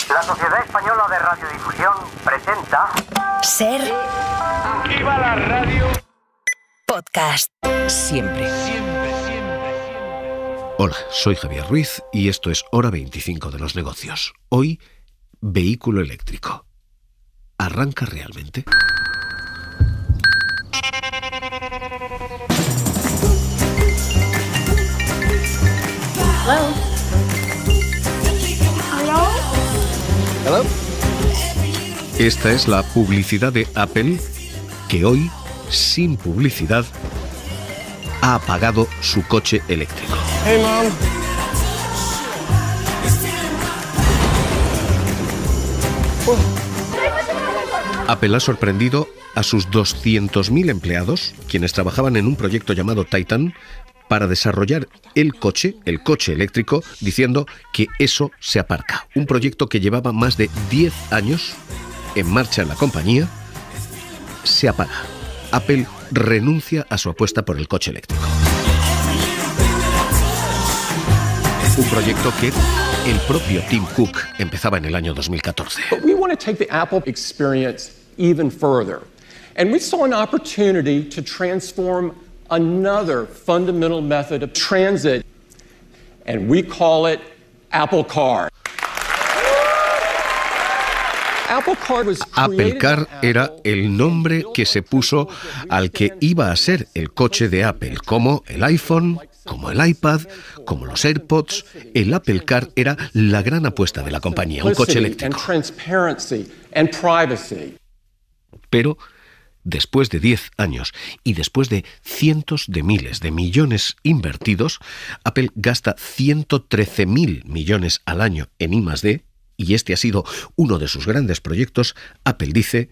La Sociedad Española de Radiodifusión presenta... Ser... Aquí va la radio... Podcast. Siempre. Hola, soy Javier Ruiz y esto es Hora 25 de los negocios. Hoy, vehículo eléctrico. ¿Arranca realmente? Hello. Hello. Esta es la publicidad de Apple, que hoy, sin publicidad, ha apagado su coche eléctrico. Hey, Mom. Apple ha sorprendido a sus 200.000 empleados, quienes trabajaban en un proyecto llamado Titan, para desarrollar el coche eléctrico, diciendo que eso se aparca. Un proyecto que llevaba más de 10 años en marcha en la compañía, se apaga. Apple renuncia a su apuesta por el coche eléctrico. Un proyecto que el propio Tim Cook empezaba en el año 2014. But we want to take the Apple experience even further. And we saw an opportunity to transform another fundamental method of transit, and we call it Apple Car. Apple Car era el nombre que se puso al que iba a ser el coche de Apple, como el iPhone, como el iPad, como los AirPods. El Apple Car era la gran apuesta de la compañía, un coche eléctrico. Pero después de 10 años y después de cientos de miles de millones invertidos, Apple gasta 113.000 millones al año en I+D, y este ha sido uno de sus grandes proyectos. Apple dice,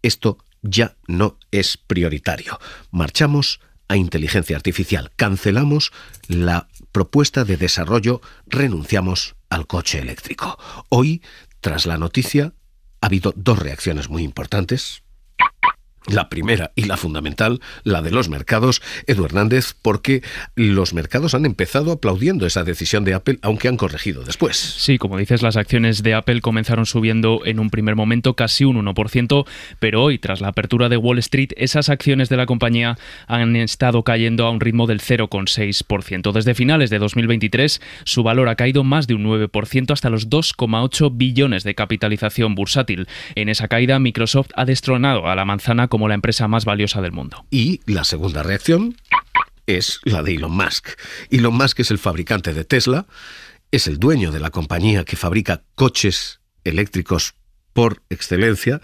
esto ya no es prioritario. Marchamos a inteligencia artificial, cancelamos la propuesta de desarrollo, renunciamos al coche eléctrico. Hoy, tras la noticia, ha habido dos reacciones muy importantes. La primera y la fundamental, la de los mercados, Edu Hernández, porque los mercados han empezado aplaudiendo esa decisión de Apple, aunque han corregido después. Sí, como dices, las acciones de Apple comenzaron subiendo en un primer momento casi un 1%, pero hoy, tras la apertura de Wall Street, esas acciones de la compañía han estado cayendo a un ritmo del 0,6%. Desde finales de 2023, su valor ha caído más de un 9% hasta los 2,8 billones de capitalización bursátil. En esa caída, Microsoft ha destronado a la manzana como la empresa más valiosa del mundo. Y la segunda reacción es la de Elon Musk. Elon Musk es el fabricante de Tesla, es el dueño de la compañía que fabrica coches eléctricos por excelencia,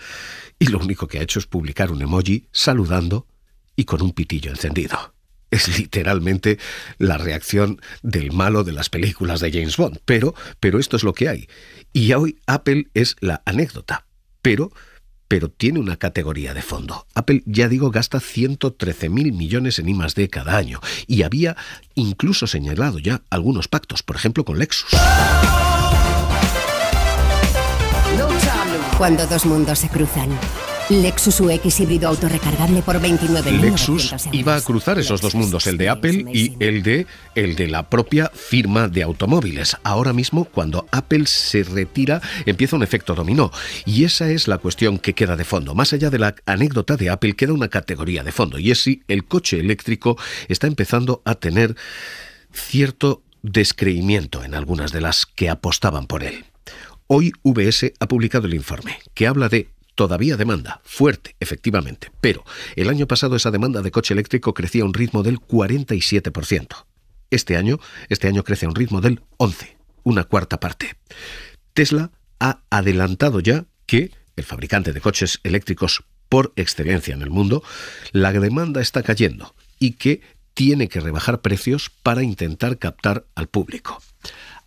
y lo único que ha hecho es publicar un emoji saludando y con un pitillo encendido. Es literalmente la reacción del malo de las películas de James Bond, pero esto es lo que hay. Y hoy Apple es la anécdota, pero tiene una categoría de fondo. Apple, ya digo, gasta 113.000 millones en I+D cada año, y había incluso señalado ya algunos pactos, por ejemplo con Lexus. Cuando dos mundos se cruzan. Lexus UX híbrido autorrecargable por 29.900 Lexus euros. iba a cruzar esos dos mundos, el de Apple y el de la propia firma de automóviles. Ahora mismo, cuando Apple se retira, empieza un efecto dominó. Y esa es la cuestión que queda de fondo. Más allá de la anécdota de Apple, queda una categoría de fondo. Y es si el coche eléctrico está empezando a tener cierto descreimiento en algunas de las que apostaban por él. Hoy UBS ha publicado el informe que habla de todavía demanda, fuerte, efectivamente, pero el año pasado esa demanda de coche eléctrico crecía a un ritmo del 47%. Este año crece a un ritmo del 11%, una cuarta parte. Tesla ha adelantado ya que, el fabricante de coches eléctricos por excelencia en el mundo, la demanda está cayendo y que tiene que rebajar precios para intentar captar al público.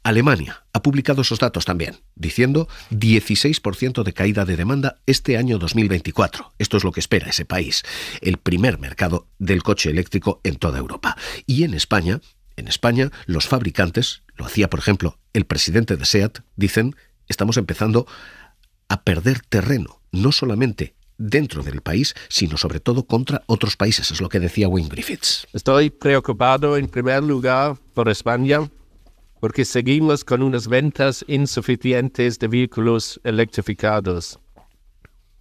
Alemania ha publicado esos datos también, diciendo 16% de caída de demanda este año 2024. Esto es lo que espera ese país, el primer mercado del coche eléctrico en toda Europa. Y en España, los fabricantes, lo hacía por ejemplo el presidente de SEAT, dicen, estamos empezando a perder terreno, no solamente dentro del país, sino sobre todo contra otros países, es lo que decía Wayne Griffiths. Estoy preocupado en primer lugar por España, porque seguimos con unas ventas insuficientes de vehículos electrificados.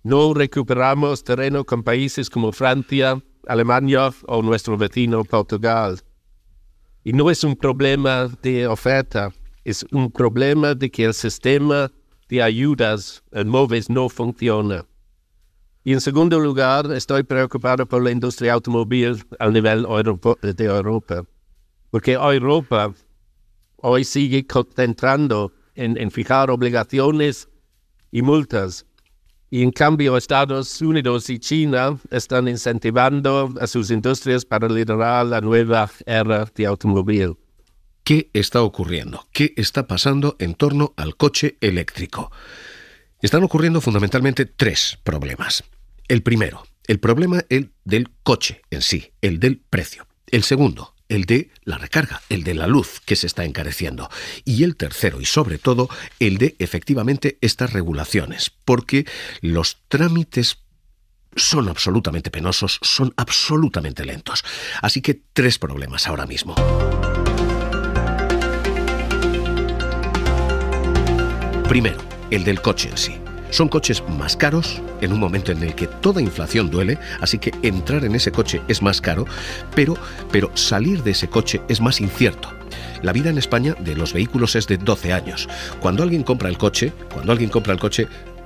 No recuperamos terreno con países como Francia, Alemania o nuestro vecino Portugal. Y no es un problema de oferta, es un problema de que el sistema de ayudas al MOVES no funciona. Y en segundo lugar, estoy preocupado por la industria automóvil a nivel de Europa, porque Europa hoy sigue concentrando en fijar obligaciones y multas. Y en cambio Estados Unidos y China están incentivando a sus industrias para liderar la nueva era de automóvil. ¿Qué está ocurriendo? ¿Qué está pasando en torno al coche eléctrico? Están ocurriendo fundamentalmente 3 problemas. El primero, el problema del coche en sí, el del precio. El segundo, el de la recarga, el de la luz, que se está encareciendo. Y el tercero, y sobre todo, el de, efectivamente, estas regulaciones, porque los trámites son absolutamente penosos, son absolutamente lentos. Así que 3 problemas ahora mismo. Primero, el del coche en sí. Son coches más caros en un momento en el que toda inflación duele, así que entrar en ese coche es más caro, pero salir de ese coche es más incierto. La vida en España de los vehículos es de 12 años. Cuando alguien compra el coche,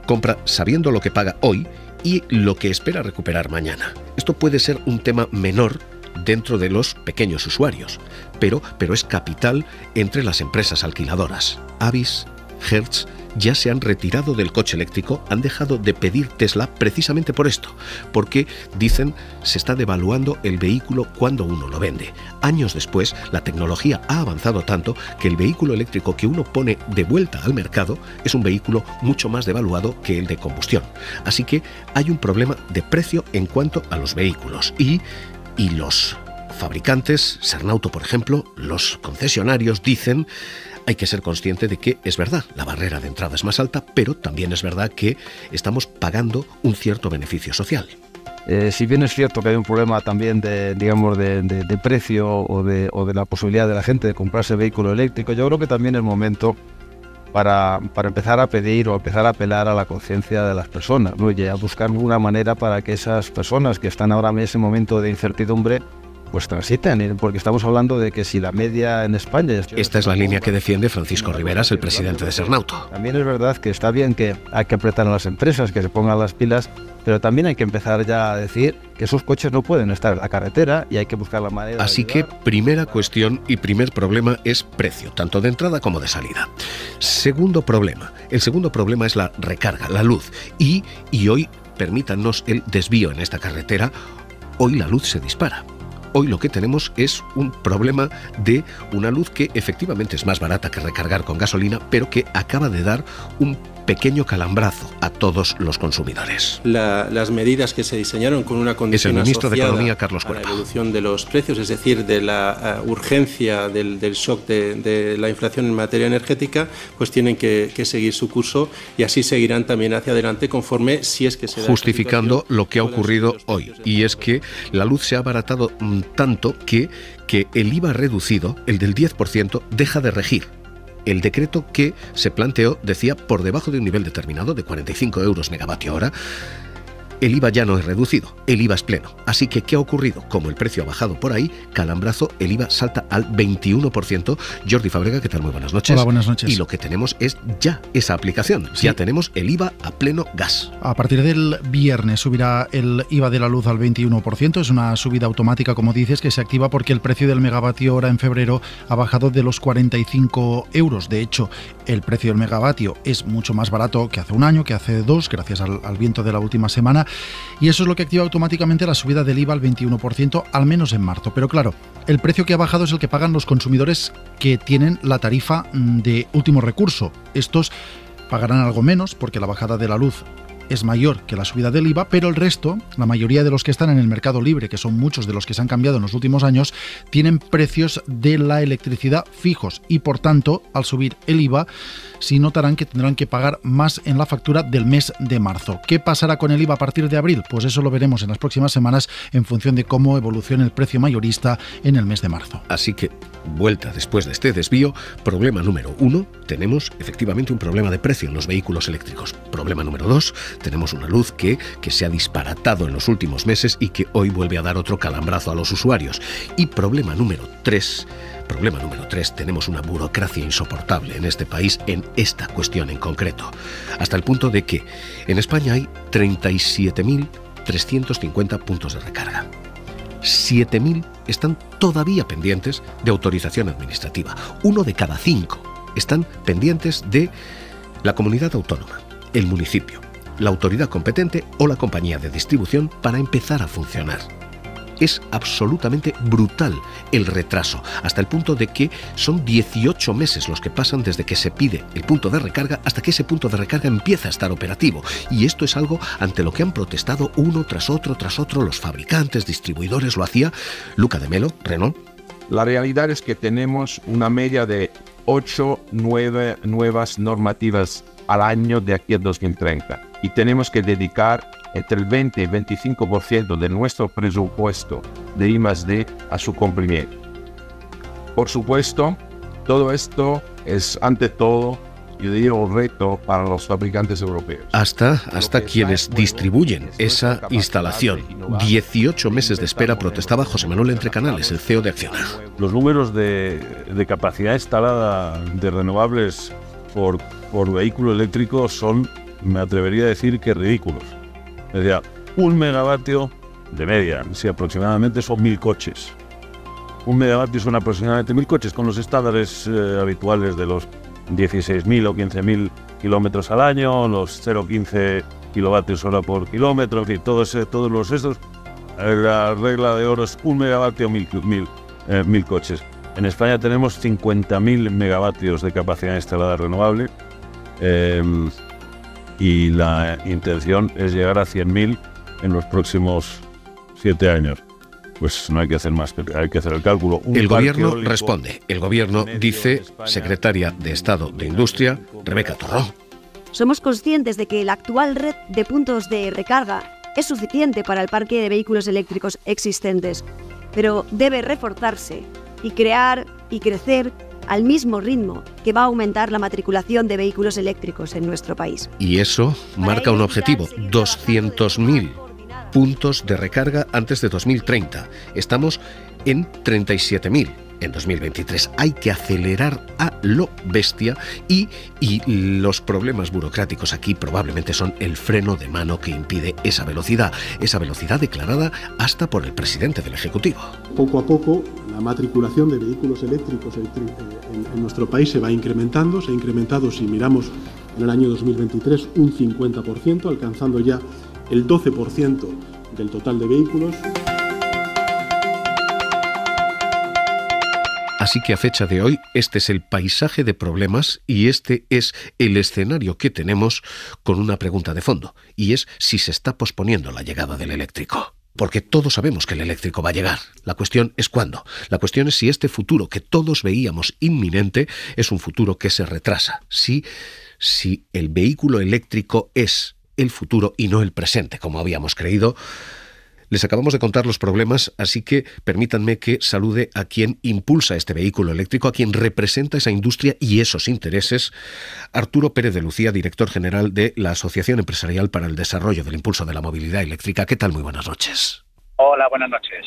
compra sabiendo lo que paga hoy y lo que espera recuperar mañana. Esto puede ser un tema menor dentro de los pequeños usuarios, pero es capital entre las empresas alquiladoras. Avis, Hertz ya se han retirado del coche eléctrico, han dejado de pedir Tesla precisamente por esto, porque dicen se está devaluando el vehículo cuando uno lo vende. Años después, la tecnología ha avanzado tanto que el vehículo eléctrico que uno pone de vuelta al mercado es un vehículo mucho más devaluado que el de combustión. Así que hay un problema de precio en cuanto a los vehículos y los fabricantes, Cernauto por ejemplo, los concesionarios dicen: hay que ser consciente de que es verdad, la barrera de entrada es más alta, pero también es verdad que estamos pagando un cierto beneficio social. Si bien es cierto que hay un problema también de precio o de la posibilidad de la gente de comprarse vehículo eléctrico, yo creo que también es momento para empezar a pedir o empezar a apelar a la conciencia de las personas, ¿no? Y a buscar una manera para que esas personas que están ahora en ese momento de incertidumbre pues transiten, porque estamos hablando de que si la media en España... Esta es la línea que defiende Francisco Riveras, el presidente de Cernauto. También es verdad que está bien que hay que apretar a las empresas, que se pongan las pilas, pero también hay que empezar ya a decir que esos coches no pueden estar en la carretera y hay que buscar la manera... Así que primera cuestión y primer problema es precio, tanto de entrada como de salida. Segundo problema. El segundo problema es la recarga, la luz. Y hoy, permítanos el desvío en esta carretera, hoy la luz se dispara. Hoy lo que tenemos es un problema de una luz que efectivamente es más barata que recargar con gasolina, pero que acaba de dar un pequeño calambrazo a todos los consumidores. Las medidas que se diseñaron con una condición es el ministro de asociada Economía, Carlos Cuerpa, a la evolución de los precios, es decir, de la urgencia del shock de la inflación en materia energética, pues tienen que seguir su curso y así seguirán también hacia adelante conforme si es que se da... Justificando lo que ha ocurrido hoy, y es que la luz se ha abaratado tanto que el IVA reducido, el del 10%, deja de regir. El decreto que se planteó decía por debajo de un nivel determinado de 45 euros megavatio hora. El IVA ya no es reducido, el IVA es pleno. Así que, ¿qué ha ocurrido? Como el precio ha bajado por ahí, calambrazo, el IVA salta al 21%. Jordi Fábrega, ¿qué tal? Muy buenas noches. Hola, buenas noches. Y lo que tenemos es ya esa aplicación. Sí. Ya tenemos el IVA a pleno gas. A partir del viernes subirá el IVA de la luz al 21%. Es una subida automática, como dices, que se activa porque el precio del megavatio hora en febrero ha bajado de los 45 euros. De hecho, el precio del megavatio es mucho más barato que hace un año, que hace 2, gracias al viento de la última semana. Y eso es lo que activa automáticamente la subida del IVA al 21%, al menos en marzo. Pero claro, el precio que ha bajado es el que pagan los consumidores que tienen la tarifa de último recurso. Estos pagarán algo menos porque la bajada de la luz es mayor que la subida del IVA, pero el resto, la mayoría de los que están en el mercado libre, que son muchos de los que se han cambiado en los últimos años, tienen precios de la electricidad fijos y, por tanto, al subir el IVA, sí notarán que tendrán que pagar más en la factura del mes de marzo. ¿Qué pasará con el IVA a partir de abril? Pues eso lo veremos en las próximas semanas en función de cómo evolucione el precio mayorista en el mes de marzo. Así que, vuelta después de este desvío, problema número 1, tenemos efectivamente un problema de precio en los vehículos eléctricos. Problema número 2, tenemos una luz que se ha disparatado en los últimos meses y que hoy vuelve a dar otro calambrazo a los usuarios. Y problema número 3, tenemos una burocracia insoportable en este país en esta cuestión en concreto, hasta el punto de que en España hay 37.350 puntos de recarga. 7.000 están todavía pendientes de autorización administrativa. 1 de cada 5 están pendientes de la comunidad autónoma, el municipio, la autoridad competente o la compañía de distribución para empezar a funcionar. Es absolutamente brutal el retraso, hasta el punto de que son 18 meses los que pasan desde que se pide el punto de recarga hasta que ese punto de recarga empieza a estar operativo. Y esto es algo ante lo que han protestado uno tras otro los fabricantes, distribuidores. Lo hacía Luca de Melo, Renault. La realidad es que tenemos una media de 8-9 nuevas normativas al año de aquí a 2030 y tenemos que dedicar entre el 20 y 25% de nuestro presupuesto de I+D a su cumplimiento. Por supuesto, todo esto es ante todo, yo diría, un reto para los fabricantes europeos. Hasta quienes distribuyen esa instalación. 18 meses de espera, protestaba José Manuel Entrecanales, el CEO de Acciona. Los números de capacidad instalada de renovables por vehículo eléctrico son, me atrevería a decir, que ridículos. Es decir, 1 megavatio de media, si aproximadamente son 1.000 coches. 1 megavatio son aproximadamente 1.000 coches, con los estándares habituales de los 16.000 o 15.000 kilómetros al año, los 0,15 kilovatios hora por kilómetro, en fin, todos los estos. La regla de oro es 1 megavatio, 1.000 coches. En España tenemos 50.000 megavatios de capacidad instalada renovable. Y la intención es llegar a 100.000 en los próximos 7 años. Pues no hay que hacer más, hay que hacer el cálculo. El gobierno responde. El gobierno dice, secretaria de Estado de Industria, Rebeca Torró. Somos conscientes de que la actual red de puntos de recarga es suficiente para el parque de vehículos eléctricos existentes, pero debe reforzarse y crear y crecer al mismo ritmo que va a aumentar la matriculación de vehículos eléctricos en nuestro país. Y eso marca un objetivo, 200.000 puntos de recarga antes de 2030. Estamos en 37.000 en 2023. Hay que acelerar a lo bestia y los problemas burocráticos aquí probablemente son el freno de mano que impide esa velocidad declarada hasta por el presidente del Ejecutivo. Poco a poco la matriculación de vehículos eléctricos en nuestro país se va incrementando. Se ha incrementado, si miramos en el año 2023, un 50%, alcanzando ya el 12% del total de vehículos. Así que a fecha de hoy, este es el paisaje de problemas y este es el escenario que tenemos con una pregunta de fondo, y es si se está posponiendo la llegada del eléctrico. Porque todos sabemos que el eléctrico va a llegar. La cuestión es cuándo. La cuestión es si este futuro que todos veíamos inminente es un futuro que se retrasa. Si el vehículo eléctrico es el futuro y no el presente, como habíamos creído. Les acabamos de contar los problemas, así que permítanme que salude a quien impulsa este vehículo eléctrico, a quien representa esa industria y esos intereses. Arturo Pérez de Lucía, director general de la Asociación Empresarial para el Desarrollo del Impulso de la Movilidad Eléctrica. ¿Qué tal? Muy buenas noches. Hola, buenas noches.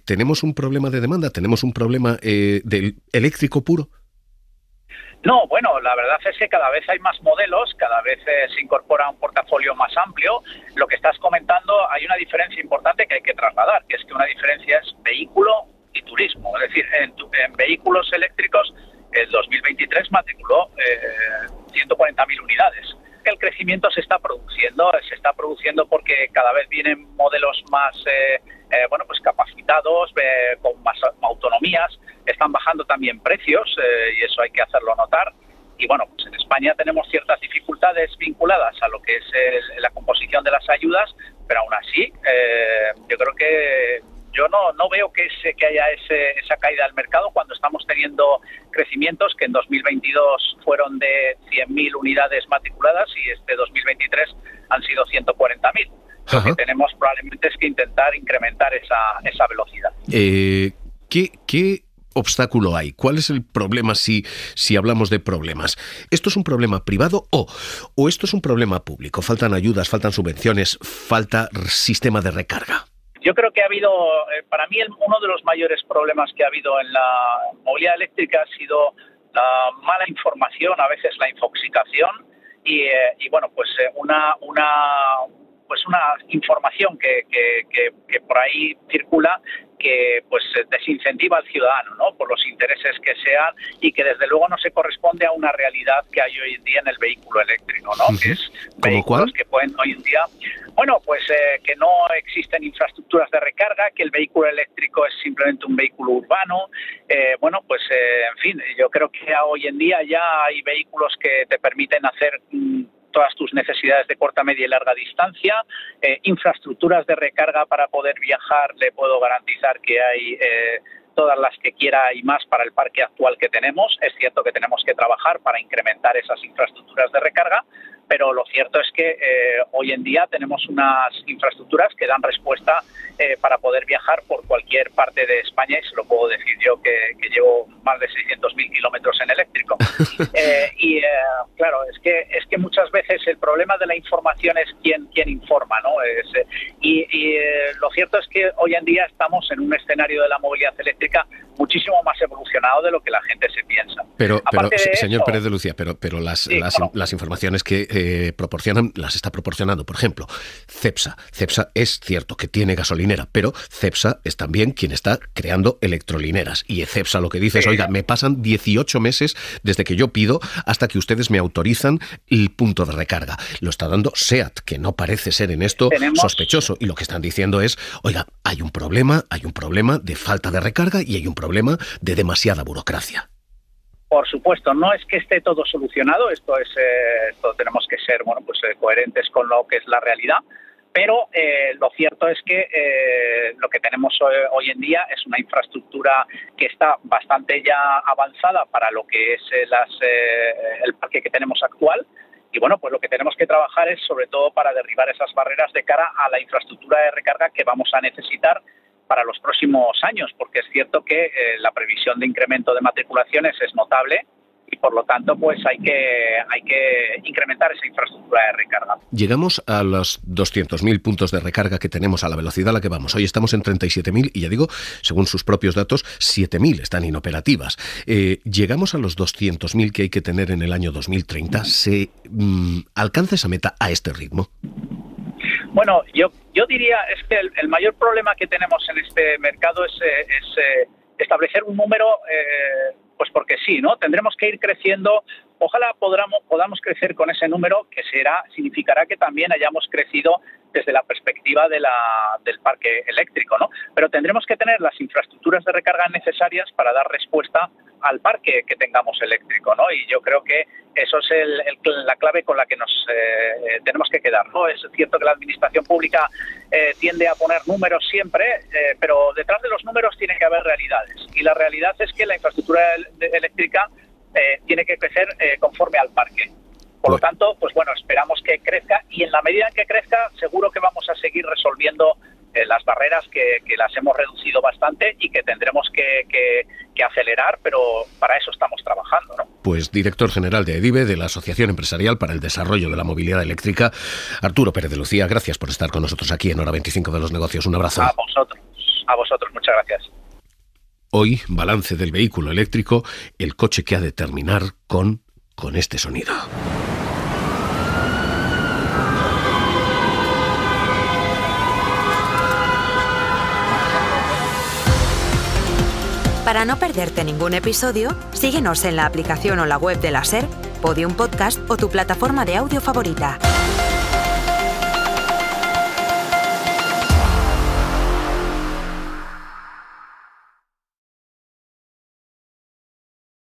¿Tenemos un problema de demanda? ¿Tenemos un problema del eléctrico puro? No, bueno, la verdad es que cada vez hay más modelos, cada vez se incorpora un portafolio más amplio. Lo que estás comentando, hay una diferencia importante que hay que trasladar, que es que una diferencia es vehículo y turismo. Es decir, en vehículos eléctricos, el 2023 matriculó 140.000 unidades. El crecimiento se está produciendo porque cada vez vienen modelos más capacitados, con más autonomías. Están bajando también precios y eso hay que hacerlo notar. Y bueno, pues en España tenemos ciertas dificultades vinculadas a lo que es la composición de las ayudas, pero aún así yo creo que yo no veo que haya esa caída del mercado cuando estamos teniendo crecimientos que en 2022 fueron de 100.000 unidades matriculadas y este 2023 han sido 140.000. Lo que tenemos probablemente es que intentar incrementar esa velocidad. ¿Qué obstáculo hay? ¿Cuál es el problema si hablamos de problemas? ¿Esto es un problema privado o esto es un problema público? ¿Faltan ayudas, faltan subvenciones, falta sistema de recarga? Yo creo que ha habido, para mí, uno de los mayores problemas que ha habido en la movilidad eléctrica ha sido la mala información, a veces la infoxicación y bueno, pues una información que por ahí circula que pues desincentiva al ciudadano, ¿no? Por los intereses que sean y que desde luego no se corresponde a una realidad que hay hoy en día en el vehículo eléctrico, ¿no? Que es vehículos que pueden hoy en día, bueno, pues que no existen infraestructuras de recarga, que el vehículo eléctrico es simplemente un vehículo urbano, bueno, pues en fin, yo creo que hoy en día ya hay vehículos que te permiten hacer todas tus necesidades de corta, media y larga distancia, infraestructuras de recarga para poder viajar, le puedo garantizar que hay todas las que quiera y más para el parque actual que tenemos. Es cierto que tenemos que trabajar para incrementar esas infraestructuras de recarga, pero lo cierto es que hoy en día tenemos unas infraestructuras que dan respuesta para poder viajar por cualquier parte de España, y se lo puedo decir yo que llevo más de 600.000 kilómetros en eléctrico. Claro, es que muchas veces el problema de la información es quién informa, ¿no? Lo cierto es que hoy en día estamos en un escenario de la movilidad eléctrica muchísimo más evolucionado de lo que la gente se piensa. Pero señor Pérez de Lucía, pero las informaciones que proporcionan, las está proporcionando, por ejemplo, Cepsa. Cepsa es cierto que tiene gasolinera, pero Cepsa es también quien está creando electrolineras. Y Cepsa lo que dice es, oiga, me pasan 18 meses desde que yo pido hasta que ustedes me autorizan el punto de recarga. Lo está dando SEAT, que no parece ser en esto sospechoso. Y lo que están diciendo es, oiga, hay un problema de falta de recarga y hay un problema de demasiada burocracia. Por supuesto, no es que esté todo solucionado, esto tenemos que ser coherentes con lo que es la realidad, pero lo cierto es que lo que tenemos hoy en día es una infraestructura que está bastante ya avanzada para lo que es el parque que tenemos actual. Y bueno, pues lo que tenemos que trabajar es sobre todo para derribar esas barreras de cara a la infraestructura de recarga que vamos a necesitar para los próximos años, porque es cierto que la previsión de incremento de matriculaciones es notable y por lo tanto pues hay que incrementar esa infraestructura de recarga. Llegamos a los 200.000 puntos de recarga que tenemos a la velocidad a la que vamos. Hoy estamos en 37.000 y ya digo, según sus propios datos, 7.000 están inoperativas. Llegamos a los 200.000 que hay que tener en el año 2030. ¿Se alcanza esa meta a este ritmo? Bueno, yo diría es que el mayor problema que tenemos en este mercado es establecer un número, pues porque sí, ¿no? Tendremos que ir creciendo. Ojalá podamos crecer con ese número, que significará que también hayamos crecido desde la perspectiva del parque eléctrico, ¿no? Pero tendremos que tener las infraestructuras de recarga necesarias para dar respuesta al parque que tengamos eléctrico, ¿no? Y yo creo que eso es la clave con la que nos tenemos que quedar, ¿no? Es cierto que la administración pública tiende a poner números siempre, pero detrás de los números tiene que haber realidades. Y la realidad es que la infraestructura eléctrica tiene que crecer conforme al parque. Por lo tanto, pues bueno, esperamos que crezca y en la medida en que crezca seguro que vamos a seguir resolviendo las barreras que las hemos reducido bastante y que tendremos que acelerar, pero para eso estamos trabajando, ¿no? Pues director general de EDIVE, de la Asociación Empresarial para el Desarrollo de la Movilidad Eléctrica, Arturo Pérez de Lucía, gracias por estar con nosotros aquí en Hora 25 de los Negocios. Un abrazo. A vosotros, muchas gracias. Hoy, balance del vehículo eléctrico, el coche que ha de terminar con este sonido. Para no perderte ningún episodio, síguenos en la aplicación o la web de la SER, Podium Podcast o tu plataforma de audio favorita.